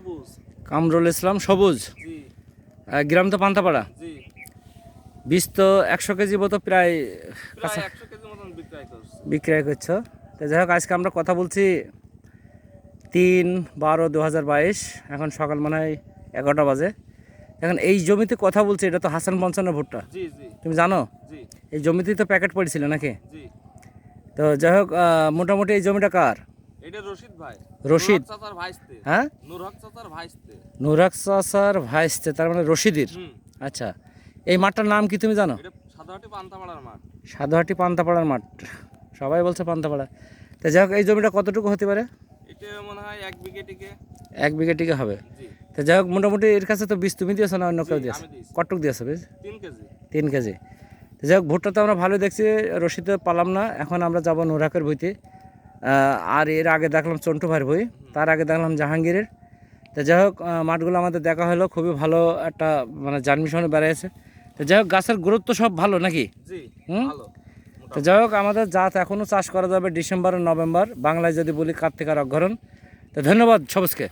সবুজ। কামরুল ইসলাম সবুজ। জি গ্রাম তো পান্তাপাড়া। জি। বীজ তো 100 কেজি মতো প্রায় প্রায় 100 কেজি মতন বিক্রয় করছো। তো যাই হোক, আজকে আমরা কথা বলছি 3/12/2022। এখন সকাল মনে হয় 11টা বাজে। এখন এই জমিতে কথা বলছি, এটা তো হাসান পঞ্চান্ন ভুট্টা। জি জি তুমি জানো জি এই জমিতেই তো প্যাকেট পড়েছিল নাকি? জি। তো যাই হোক, মোটামুটি এই জমিটা কার? এটা রশিদ ভাই। রশিদ? চাচার ভাইস্তে। হ্যাঁ, নূর হক চাচার ভাইস্তে। নুরাক চাচার ভাইস্তে, তার মানে রশিদের। আচ্ছা, এই মাঠটার নাম কি তুমি জানো? এটা সাদাহাটি পান্তাপাড়ার মাঠ। সাধুহাটি পান্তাপাড়ার মাঠ, সবাই বলছে পান্তাপাড়া। তো যাই হোক, এই জমিটা কতটুকু হতে পারে? এটা মনে হয় 1 বিঘে টিকে। 1 বিঘা টিকে হবে। জি তো যাই হোক, মোটামুটি এর কাছে তো বীজ তুমি দিয়েছো না অন্য কেউ জি, দিয়েছে? আমি দিয়েছি। কটুক দিয়েছো বীজ? 3 কেজি। 3 কেজি। তো যাই হোক, ভুট্টা তো আমরা ভালো দেখছি, রশিদে পালাম না। এখন আমরা যাব নুরাকের বইতে। আর এর আগে দেখলাম চন্টু ভাইয়ের বই, তার আগে দেখলাম জাহাঙ্গীরের। তো যাই হোক, মাঠগুলো আমাদের দেখা হলো, খুবই ভালো একটা মানে জার্মিশনে বেড়াইছে। তো যাই হোক, গাছের গুরুত্ব সব ভালো নাকি? জি হুম। ভালো। তো যাই হোক, আমাদের জাত এখনও চাষ করা যাবে ডিসেম্বর আর নভেম্বর, বাংলায় যদি বলি কার্তিক আর অগ্রহায়ণ। তো ধন্যবাদ সবুজকে।